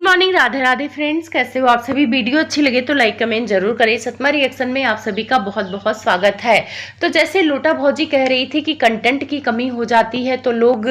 Morning, Radhe Radhe friends. कैसे हो आप सभी? वीडियो अच्छी लगे तो लाइक कमेंट जरूर करें। सतमा रिएक्शन में आप सभी का बहुत बहुत स्वागत है। तो जैसे लोटा भौजी कह रही थी कि कंटेंट की कमी हो जाती है तो लोग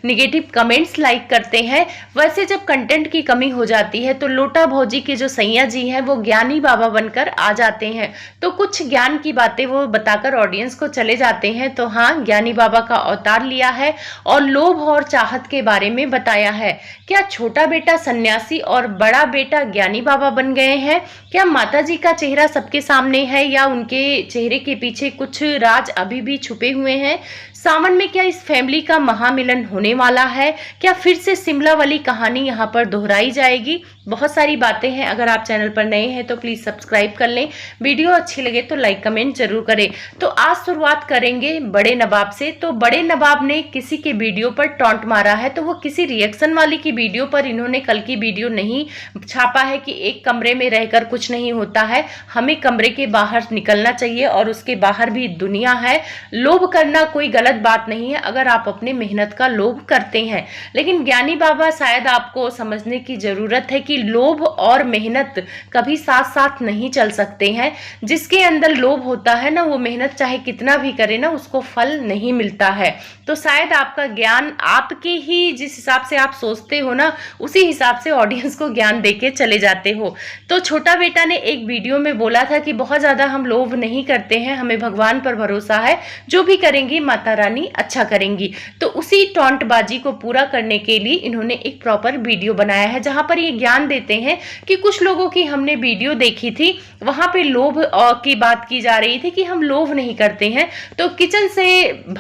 निगेटिव कमेंट्स लाइक करते हैं, वैसे जब कंटेंट की कमी हो जाती है तो लोटा भौजी के जो सैया जी हैं वो ज्ञानी बाबा बनकर आ जाते हैं। तो कुछ ज्ञान की बातें वो बताकर ऑडियंस को चले जाते हैं। तो हाँ, ज्ञानी बाबा का अवतार लिया है और लोभ और चाहत के बारे में बताया है। क्या छोटा बेटा सन्यासी और बड़ा बेटा ज्ञानी बाबा बन गए हैं? क्या माता जी का चेहरा सबके सामने है या उनके चेहरे के पीछे कुछ राज अभी भी छुपे हुए हैं? सावन में क्या इस फैमिली का महामिलन होने वाला है? क्या फिर से शिमला वाली कहानी यहाँ पर दोहराई जाएगी? बहुत सारी बातें हैं। अगर आप चैनल पर नए हैं तो प्लीज सब्सक्राइब कर लें। वीडियो अच्छी लगे तो लाइक कमेंट जरूर करें। तो आज शुरुआत करेंगे बड़े नवाब से। तो बड़े नवाब ने किसी के वीडियो पर टॉन्ट मारा है, तो वो किसी रिएक्शन वाली की वीडियो पर इन्होंने कल की वीडियो नहीं छापा है कि एक कमरे में रहकर कुछ नहीं होता है, हमें कमरे के बाहर निकलना चाहिए और उसके बाहर भी दुनिया है। लोभ करना कोई गलत बात नहीं है अगर आप अपने मेहनत का लोभ करते हैं, लेकिन ज्ञानी बाबा शायद आपको समझने की जरूरत है कि लोभ और मेहनत कभी साथ साथ नहीं चल सकते हैं। जिसके अंदर लोभ होता है ना, वो मेहनत चाहे कितना भी करे ना, उसको फल नहीं मिलता है। तो शायद आपका ज्ञान आपके ही जिस हिसाब से आप सोचते हो ना, उसी हिसाब से ऑडियंस को ज्ञान देके चले जाते हो। तो छोटा बेटा ने एक वीडियो में बोला था कि बहुत ज्यादा हम लोभ नहीं करते हैं, हमें भगवान पर भरोसा है, जो भी करेंगी माता रानी अच्छा करेंगी। तो उसी टॉन्टबाजी को पूरा करने के लिए इन्होंने एक प्रॉपर वीडियो बनाया है, जहां पर ये ज्ञान देते हैं कि कुछ लोगों की हमने वीडियो देखी थी, वहां पे लोभ की बात की जा रही थी कि हम लोभ नहीं करते हैं। तो किचन से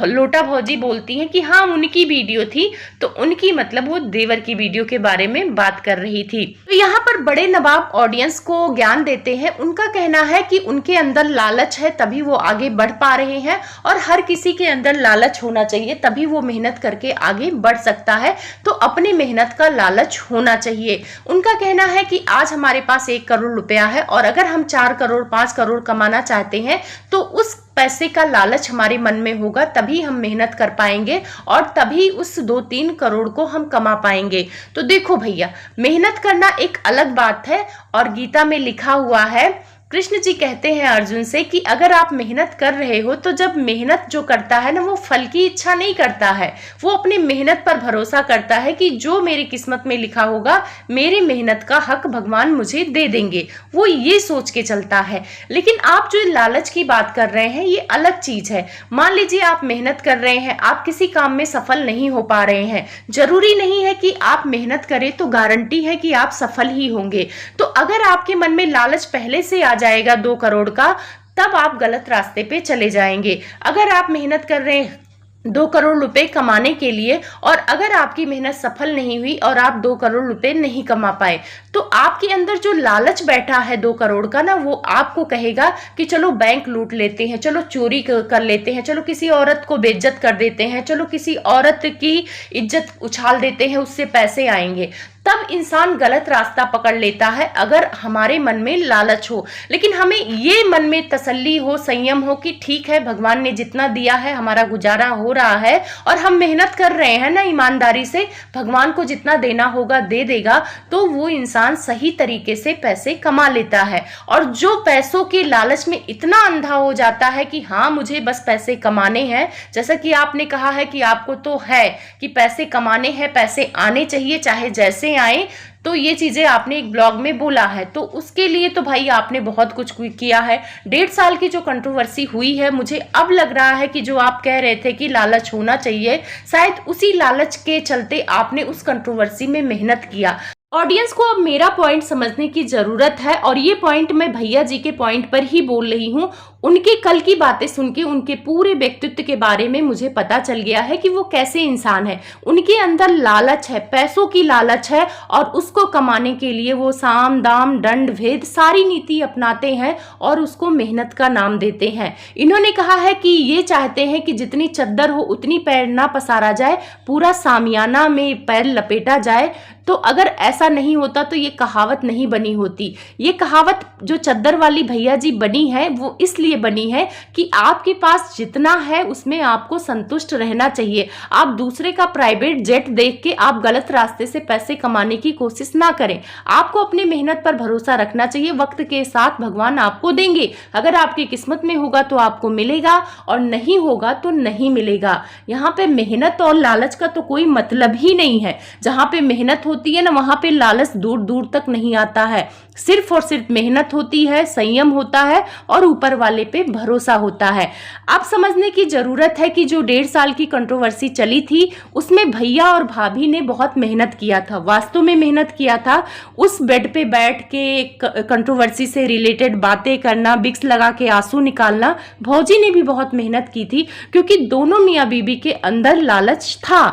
लोटा भौजी बोलती हैं कि हाँ उनकी वीडियो थी, तो उनकी मतलब वो देवर की वीडियो के बारे में बात कर रही थी। तो यहाँ पर बड़े नवाब ऑडियंस को ज्ञान देते हैं। उनका कहना है कि उनके अंदर लालच है तभी वो आगे बढ़ पा रहे हैं, और हर किसी के अंदर लालच होना चाहिए तभी वो मेहनत करके आगे बढ़ सकता है। तो अपनी मेहनत का लालच होना चाहिए। उनका कहना है कि आज हमारे पास 1 करोड़ रुपया है और अगर हम 4 करोड़ 5 करोड़ कमाना चाहते हैं तो उस पैसे का लालच हमारे मन में होगा, तभी हम मेहनत कर पाएंगे और तभी उस 2-3 करोड़ को हम कमा पाएंगे। तो देखो भैया, मेहनत करना एक अलग बात है और गीता में लिखा हुआ है, कृष्ण जी कहते हैं अर्जुन से कि अगर आप मेहनत कर रहे हो तो जब मेहनत जो करता है ना, वो फल की इच्छा नहीं करता है, वो अपनी मेहनत पर भरोसा करता है कि जो मेरी किस्मत में लिखा होगा मेरी मेहनत का हक भगवान मुझे दे देंगे, वो ये सोच के चलता है। लेकिन आप जो लालच की बात कर रहे हैं ये अलग चीज है। मान लीजिए आप मेहनत कर रहे हैं, आप किसी काम में सफल नहीं हो पा रहे हैं, जरूरी नहीं है कि आप मेहनत करें तो गारंटी है कि आप सफल ही होंगे। तो अगर आपके मन में लालच पहले से आ जाएगा 2 करोड़ का, तब आप गलत रास्ते पे चले जाएंगे। अगर आप मेहनत कर रहे हैं 2 करोड़ रुपए कमाने के लिए और अगर आपकी मेहनत सफल नहीं हुई और आप 2 करोड़ रुपए नहीं कमा पाए, तो आपके अंदर जो लालच बैठा है 2 करोड़ का ना, वो आपको कहेगा कि चलो बैंक लूट लेते हैं, चलो चोरी कर लेते हैं, चलो किसी औरत को बेइज्जत कर देते हैं, चलो किसी औरत की इज्जत उछाल देते हैं, उससे पैसे आएंगे। तब इंसान गलत रास्ता पकड़ लेता है अगर हमारे मन में लालच हो। लेकिन हमें ये मन में तसल्ली हो, संयम हो कि ठीक है, भगवान ने जितना दिया है हमारा गुजारा हो रहा है और हम मेहनत कर रहे हैं ना ईमानदारी से, भगवान को जितना देना होगा दे देगा। तो वो इंसान सही तरीके से पैसे कमा लेता है। और जो पैसों के लालच में इतना अंधा हो जाता है कि हाँ मुझे बस पैसे कमाने हैं, जैसा कि आपने कहा है कि आपको तो है कि पैसे कमाने हैं, पैसे आने चाहिए चाहे जैसे आए, तो ये चीजें आपने एक ब्लॉग में बोला है, तो उसके लिए तो भाई आपने बहुत कुछ किया है। 1.5 साल की जो कंट्रोवर्सी हुई है, मुझे अब लग रहा है कि जो आप कह रहे थे कि लालच होना चाहिए, शायद उसी लालच के चलते आपने उस कंट्रोवर्सी में मेहनत किया। ऑडियंस को अब मेरा पॉइंट समझने की जरूरत है और ये पॉइंट मैं भैया जी के पॉइंट पर ही बोल रही हूँ। उनके कल की बातें सुन के उनके पूरे व्यक्तित्व के बारे में मुझे पता चल गया है कि वो कैसे इंसान है। उनके अंदर लालच है, पैसों की लालच है और उसको कमाने के लिए वो साम दाम दंड भेद सारी नीति अपनाते हैं और उसको मेहनत का नाम देते हैं। इन्होंने कहा है कि ये चाहते हैं कि जितनी चद्दर हो उतनी पैर ना पसारा जाए, पूरा सामियाना में पैर लपेटा जाए। तो अगर ऐसा नहीं होता तो ये कहावत नहीं बनी होती। ये कहावत जो चद्दर वाली भैया जी बनी है वो इसलिए इसीलिए बनी है कि आपके पास जितना है उसमें आपको संतुष्ट रहना चाहिए। आप दूसरे का प्राइवेट जेट देख के आप गलत रास्ते से पैसे कमाने की कोशिश ना करें। आपको अपनी मेहनत पर भरोसा रखना चाहिए। वक्त के साथ भगवान आपको देंगे। अगर आपकी किस्मत में होगा तो आपको मिलेगा और नहीं होगा तो नहीं मिलेगा। यहाँ पे मेहनत और लालच का तो कोई मतलब ही नहीं है। जहाँ पे मेहनत होती है ना, वहां पे लालच दूर दूर तक नहीं आता है। सिर्फ और सिर्फ मेहनत होती है, संयम होता है और ऊपर वाले पे भरोसा होता है। अब समझने की जरूरत है कि जो 1.5 साल की कंट्रोवर्सी चली थी उसमें भैया और भाभी ने बहुत मेहनत किया था, वास्तव में मेहनत किया था। उस बेड पे बैठ के कंट्रोवर्सी से रिलेटेड बातें करना, विक्स लगा के आंसू निकालना, भौजी ने भी बहुत मेहनत की थी क्योंकि दोनों मियां बीबी के अंदर लालच था।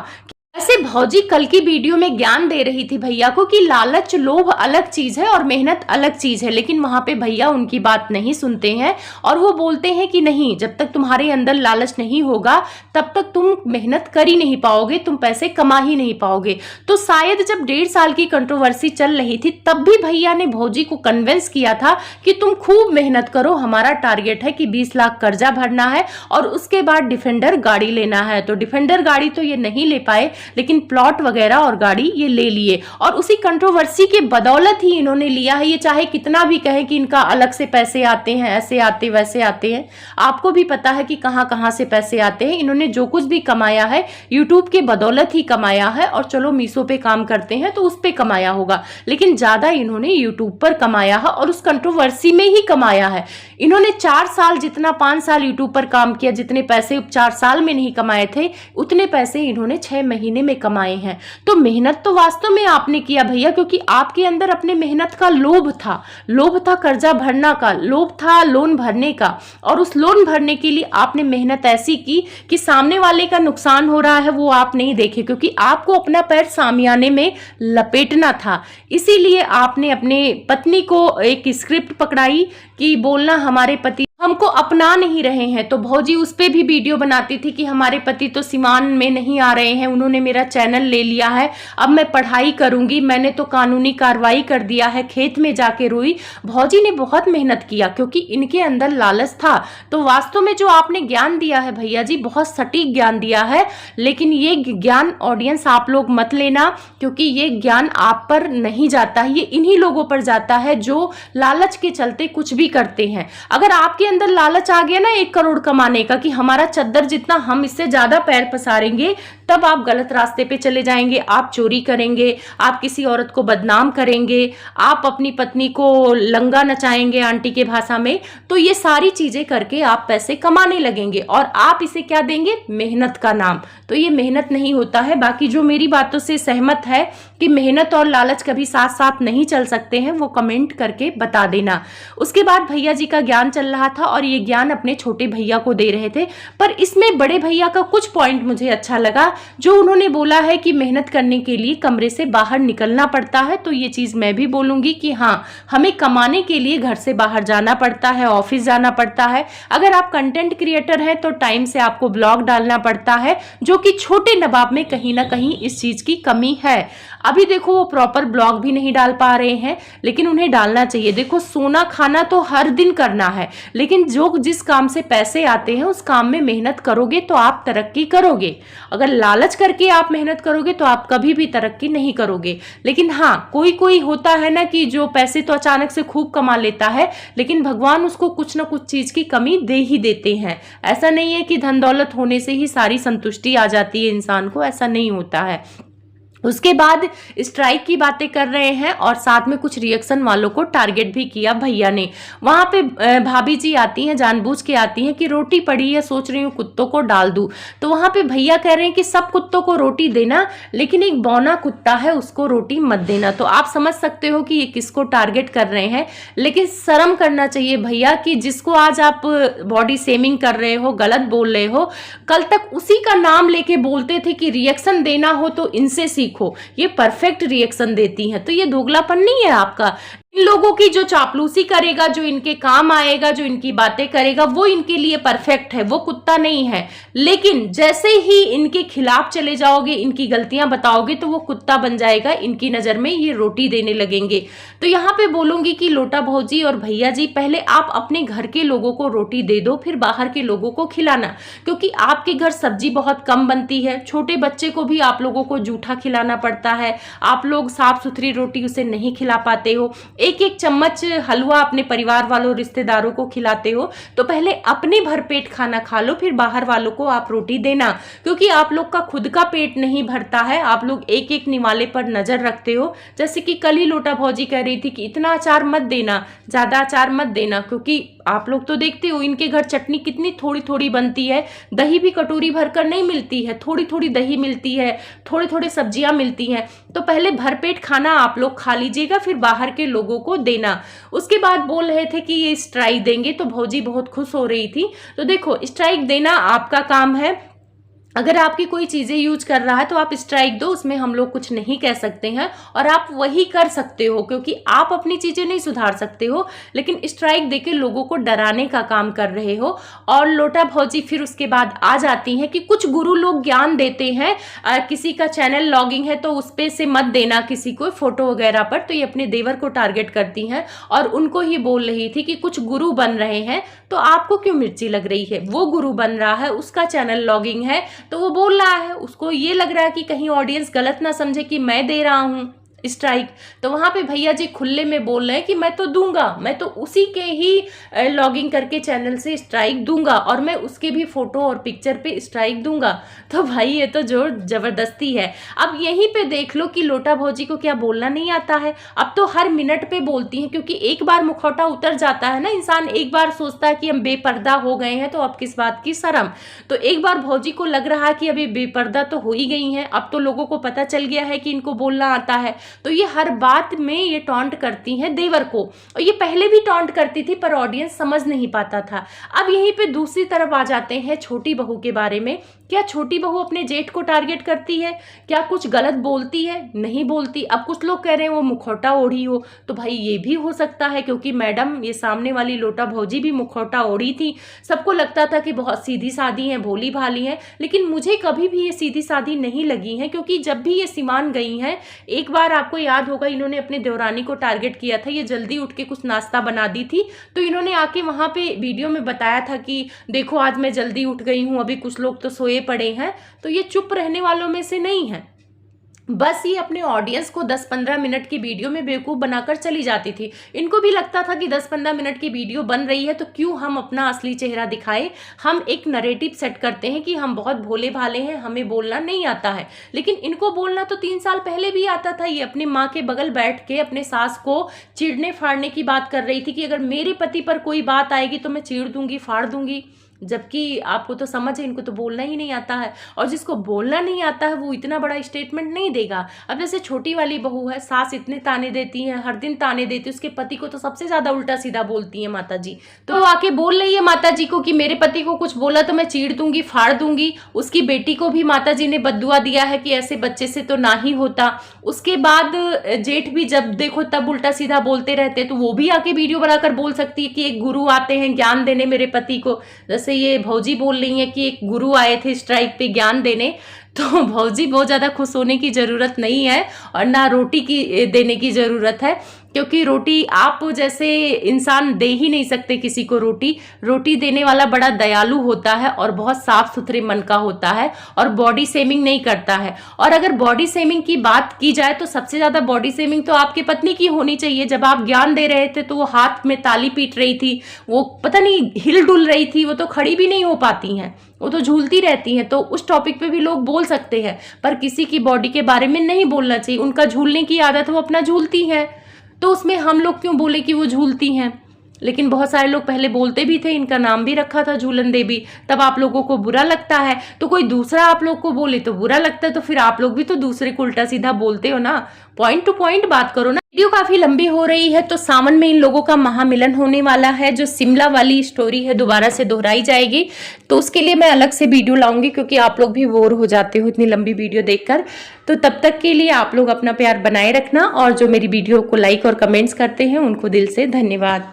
वैसे भौजी कल की वीडियो में ज्ञान दे रही थी भैया को कि लालच, लोभ अलग चीज है और मेहनत अलग चीज है, लेकिन वहां पे भैया उनकी बात नहीं सुनते हैं और वो बोलते हैं कि नहीं, जब तक तुम्हारे अंदर लालच नहीं होगा तब तक तुम मेहनत कर ही नहीं पाओगे, तुम पैसे कमा ही नहीं पाओगे। तो शायद जब 1.5 साल की कंट्रोवर्सी चल रही थी तब भी भैया ने भौजी को कन्विंस किया था कि तुम खूब मेहनत करो, हमारा टारगेट है कि 20 लाख कर्जा भरना है और उसके बाद डिफेंडर गाड़ी लेना है। तो डिफेंडर गाड़ी तो ये नहीं ले पाए, लेकिन प्लॉट वगैरह और गाड़ी ये ले लिए और उसी कंट्रोवर्सी के बदौलत ही इन्होंने लिया है। ये चाहे कितना भी कहे कि इनका अलग से पैसे आते हैं, ऐसे आते वैसे आते हैं, आपको भी पता है कि कहां कहां से पैसे आते हैं। इन्होंने जो कुछ भी कमाया है यूट्यूब के बदौलत ही कमाया है और चलो मीशो पे काम करते हैं तो उस पे कमाया होगा, लेकिन ज्यादा इन्होंने यूट्यूब पर कमाया है और उस कंट्रोवर्सी में ही कमाया है। इन्होंने 4 साल जितना 5 साल यूट्यूब पर काम किया, जितने पैसे 4 साल में नहीं कमाए थे उतने पैसे इन्होंने 6 महीने में कमाए हैं। तो मेहनत तो वास्तव में आपने किया भैया, क्योंकि आपके अंदर अपने मेहनत का लोभ था। लोभ था कर्जा भरना का, लोभ था लोन भरने का, और उस लोन भरने के लिए आपने मेहनत ऐसी की कि सामने वाले का नुकसान हो रहा है वो आप नहीं देखे, क्योंकि आपको अपना पैर सामियाने में लपेटना था। इसीलिए आपने अपने पत्नी को एक स्क्रिप्ट पकड़ाई कि बोलना हमारे पति हमको अपना नहीं रहे हैं। तो भौजी उस पे भी वीडियो बनाती थी कि हमारे पति तो सीमान में नहीं आ रहे हैं, उन्होंने मेरा चैनल ले लिया है, अब मैं पढ़ाई करूंगी, मैंने तो कानूनी कार्रवाई कर दिया है, खेत में जाके रोई। भौजी ने बहुत मेहनत किया क्योंकि इनके अंदर लालच था। तो वास्तव में जो आपने ज्ञान दिया है भैया जी, बहुत सटीक ज्ञान दिया है, लेकिन ये ज्ञान ऑडियंस आप लोग मत लेना, क्योंकि ये ज्ञान आप पर नहीं जाता है, ये इन्हीं लोगों पर जाता है जो लालच के चलते कुछ भी करते हैं। अगर आपके अंदर लालच आ गया ना 1 करोड़ कमाने का कि हमारा चद्दर जितना हम इससे ज्यादा पैर पसारेंगे, तब आप गलत रास्ते पे चले जाएंगे। आप चोरी करेंगे, आप किसी औरत को बदनाम करेंगे, आप अपनी पत्नी को लंगा नचाएंगे आंटी के भाषा में। तो ये सारी चीजें करके आप पैसे कमाने लगेंगे और आप इसे क्या देंगे? मेहनत का नाम। तो ये मेहनत नहीं होता है। बाकी जो मेरी बातों से सहमत है कि मेहनत और लालच कभी साथ साथ नहीं चल सकते हैं, वो कमेंट करके बता देना। उसके बाद भैया जी का ज्ञान चल रहा था और ये ज्ञान अपने छोटे भैया को दे रहे थे, पर इसमें बड़े भैया का कुछ पॉइंट मुझे अच्छा लगा। जो उन्होंने बोला है कि मेहनत करने के लिए कमरे से बाहर निकलना पड़ता है, तो ये चीज मैं भी बोलूंगी कि हाँ, हमें कमाने के लिए घर से बाहर जाना पड़ता है, ऑफिस जाना पड़ता है। अगर आप कंटेंट क्रिएटर हैं तो टाइम से आपको ब्लॉग डालना पड़ता है, जो कि छोटे नवाब में कहीं ना कहीं इस चीज की कमी है। अभी देखो वो प्रॉपर ब्लॉग भी नहीं डाल पा रहे हैं, लेकिन उन्हें डालना चाहिए। देखो सोना खाना तो हर दिन करना है, लेकिन जो जिस काम से पैसे आते हैं उस काम में मेहनत करोगे तो आप तरक्की करोगे। अगर लालच करके आप मेहनत करोगे तो आप कभी भी तरक्की नहीं करोगे। लेकिन हाँ, कोई कोई होता है ना कि जो पैसे तो अचानक से खूब कमा लेता है, लेकिन भगवान उसको कुछ ना कुछ चीज की कमी दे ही देते हैं। ऐसा नहीं है कि धन दौलत होने से ही सारी संतुष्टि आ जाती है इंसान को, ऐसा नहीं होता है। उसके बाद स्ट्राइक की बातें कर रहे हैं और साथ में कुछ रिएक्शन वालों को टारगेट भी किया भैया ने। वहां पे भाभी जी आती हैं, जानबूझ के आती हैं कि रोटी पड़ी है, सोच रही हूँ कुत्तों को डाल दूं। तो वहां पे भैया कह रहे हैं कि सब कुत्तों को रोटी देना, लेकिन एक बौना कुत्ता है उसको रोटी मत देना। तो आप समझ सकते हो कि ये किसको टारगेट कर रहे हैं। लेकिन शर्म करना चाहिए भैया कि जिसको आज आप बॉडी शेमिंग कर रहे हो, गलत बोल रहे हो, कल तक उसी का नाम लेके बोलते थे कि रिएक्शन देना हो तो इनसे सीखो, ये परफेक्ट रिएक्शन देती हैं। तो ये दोगलापन नहीं है आपका। इन लोगों की जो चापलूसी करेगा, जो इनके काम आएगा, जो इनकी बातें करेगा, वो इनके लिए परफेक्ट है, वो कुत्ता नहीं है। लेकिन जैसे ही इनके खिलाफ चले जाओगे, इनकी गलतियां बताओगे, तो वो कुत्ता बन जाएगा, इनकी नजर में ये रोटी देने लगेंगे। तो यहाँ पे बोलूंगी कि लोटा भौजी और भैया जी, पहले आप अपने घर के लोगों को रोटी दे दो, फिर बाहर के लोगों को खिलाना, क्योंकि आपके घर सब्जी बहुत कम बनती है। छोटे बच्चे को भी आप लोगों को जूठा खिलाना पड़ता है, आप लोग साफ सुथरी रोटी उसे नहीं खिला पाते हो, एक एक चम्मच हलवा अपने परिवार वालों, रिश्तेदारों को खिलाते हो। तो पहले अपने भरपेट खाना खा लो, फिर बाहर वालों को आप रोटी देना, क्योंकि आप लोग का खुद का पेट नहीं भरता है। आप लोग एक एक निवाले पर नजर रखते हो। जैसे कि कल ही लोटा भौजी कह रही थी कि इतना अचार मत देना, ज्यादा अचार मत देना, क्योंकि आप लोग तो देखते हो इनके घर चटनी कितनी थोड़ी थोड़ी बनती है, दही भी कटोरी भरकर नहीं मिलती है, थोड़ी थोड़ी दही मिलती है, थोड़े थोड़े सब्जियां मिलती हैं। तो पहले भरपेट खाना आप लोग खा लीजिएगा, फिर बाहर के लोगों को देना। उसके बाद बोल रहे थे कि ये स्ट्राइक देंगे, तो भौजी बहुत खुश हो रही थी। तो देखो, स्ट्राइक देना आपका काम है। अगर आपकी कोई चीजें यूज कर रहा है तो आप स्ट्राइक दो, उसमें हम लोग कुछ नहीं कह सकते हैं, और आप वही कर सकते हो, क्योंकि आप अपनी चीजें नहीं सुधार सकते हो, लेकिन स्ट्राइक देके लोगों को डराने का काम कर रहे हो। और लोटा भौजी फिर उसके बाद आ जाती हैं कि कुछ गुरु लोग ज्ञान देते हैं, किसी का चैनल लॉगिंग है तो उस पे से मत देना किसी को फोटो वगैरह पर। तो ये अपने देवर को टारगेट करती हैं और उनको ही बोल रही थी कि कुछ गुरु बन रहे हैं, तो आपको क्यों मिर्ची लग रही है? वो गुरु बन रहा है, उसका चैनल लॉगिंग है, तो वो बोल रहा है, उसको ये लग रहा है कि कहीं ऑडियंस गलत ना समझे कि मैं दे रहा हूं स्ट्राइक। तो वहां पे भैया जी खुले में बोल रहे हैं कि मैं तो दूंगा, मैं तो उसी के ही लॉगिंग करके चैनल से स्ट्राइक दूंगा, और मैं उसके भी फोटो और पिक्चर पे स्ट्राइक दूंगा। तो भाई ये तो जोर जबरदस्ती है। अब यहीं पे देख लो कि लोटा भौजी को क्या बोलना नहीं आता है। अब तो हर मिनट पे बोलती हैं, क्योंकि एक बार मुखौटा उतर जाता है ना, इंसान एक बार सोचता है कि हम बेपर्दा हो गए हैं, तो अब किस बात की शर्म। तो एक बार भौजी को लग रहा है कि अभी बेपर्दा तो हो ही गई हैं, अब तो लोगों को पता चल गया है कि इनको बोलना आता है, तो ये हर बात में ये टॉन्ट करती हैं देवर को। और ये पहले भी टॉन्ट करती थी, पर ऑडियंस समझ नहीं पाता था। अब यहीं पे दूसरी तरफ आ जाते हैं छोटी बहू के बारे में। क्या छोटी बहू अपने जेठ को टारगेट करती है? क्या कुछ गलत बोलती है? नहीं बोलती। अब कुछ लोग कह रहे हैं वो मुखौटा ओढ़ी हो, तो भाई ये भी हो सकता है, क्योंकि मैडम ये सामने वाली लोटा भौजी भी मुखौटा ओढ़ी थी। सबको लगता था कि बहुत सीधी सादी है, भोली भाली है, लेकिन मुझे कभी भी ये सीधी सादी नहीं लगी है, क्योंकि जब भी ये सीमान गई हैं, एक बार आपको याद होगा इन्होंने अपने देवरानी को टारगेट किया था, ये जल्दी उठ के कुछ नाश्ता बना दी थी, तो इन्होंने आके वहां पे वीडियो में बताया था कि देखो आज मैं जल्दी उठ गई हूं, अभी कुछ लोग तो सोए पड़े हैं। तो ये चुप रहने वालों में से नहीं है, बस ये अपने ऑडियंस को 10-15 मिनट की वीडियो में बेवकूफ़ बनाकर चली जाती थी। इनको भी लगता था कि 10-15 मिनट की वीडियो बन रही है तो क्यों हम अपना असली चेहरा दिखाएं। हम एक नैरेटिव सेट करते हैं कि हम बहुत भोले भाले हैं, हमें बोलना नहीं आता है, लेकिन इनको बोलना तो 3 साल पहले भी आता था। ये अपनी माँ के बगल बैठ के अपने सास को चीरने फाड़ने की बात कर रही थी कि अगर मेरे पति पर कोई बात आएगी तो मैं चीर दूंगी, फाड़ दूंगी। जबकि आपको तो समझ है, इनको तो बोलना ही नहीं आता है, और जिसको बोलना नहीं आता है वो इतना बड़ा स्टेटमेंट नहीं देगा। अब जैसे छोटी वाली बहू है, सास इतने ताने देती है, हर दिन ताने देती है, उसके पति को तो सबसे ज्यादा उल्टा सीधा बोलती है माता जी। तो आके बोल रही है माता जी को कि मेरे पति को कुछ बोला तो मैं चीर दूंगी, फाड़ दूंगी। उसकी बेटी को भी माता जी ने बद्दुआ दिया है कि ऐसे बच्चे से तो ना ही होता। उसके बाद जेठ भी जब देखो तब उल्टा सीधा बोलते रहते, तो वो भी आके वीडियो बनाकर बोल सकती है कि एक गुरु आते हैं ज्ञान देने मेरे पति को। जैसे ये भौजी बोल रही है कि एक गुरु आए थे स्ट्राइक पे ज्ञान देने, तो भौजी बहुत ज्यादा खुश होने की जरूरत नहीं है, और ना रोटी की देने की जरूरत है, क्योंकि रोटी आप जैसे इंसान दे ही नहीं सकते किसी को। रोटी देने वाला बड़ा दयालु होता है और बहुत साफ सुथरे मन का होता है, और बॉडी शेमिंग नहीं करता है। और अगर बॉडी शेमिंग की बात की जाए तो सबसे ज्यादा बॉडी शेमिंग तो आपके पत्नी की होनी चाहिए। जब आप ज्ञान दे रहे थे तो वो हाथ में ताली पीट रही थी, वो पता नहीं हिल डुल रही थी, वो तो खड़ी भी नहीं हो पाती हैं, वो तो झूलती रहती हैं। तो उस टॉपिक पे भी लोग बोल सकते हैं, पर किसी की बॉडी के बारे में नहीं बोलना चाहिए। उनका झूलने की आदत है, वो अपना झूलती हैं, तो उसमें हम लोग क्यों बोले कि वो झूलती हैं। लेकिन बहुत सारे लोग पहले बोलते भी थे, इनका नाम भी रखा था झूलन देवी, तब आप लोगों को बुरा लगता है। तो कोई दूसरा आप लोग को बोले तो बुरा लगता है, तो फिर आप लोग भी तो दूसरे को उल्टा सीधा बोलते हो ना। पॉइंट टू पॉइंट बात करो ना। वीडियो काफी लंबी हो रही है, तो सावन में इन लोगों का महामिलन होने वाला है। जो शिमला वाली स्टोरी है दोबारा से दोहराई जाएगी, तो उसके लिए मैं अलग से वीडियो लाऊंगी, क्योंकि आप लोग भी बोर हो जाते हो इतनी लंबी वीडियो देखकर। तो तब तक के लिए आप लोग अपना प्यार बनाए रखना, और जो मेरी वीडियो को लाइक और कमेंट्स करते हैं उनको दिल से धन्यवाद।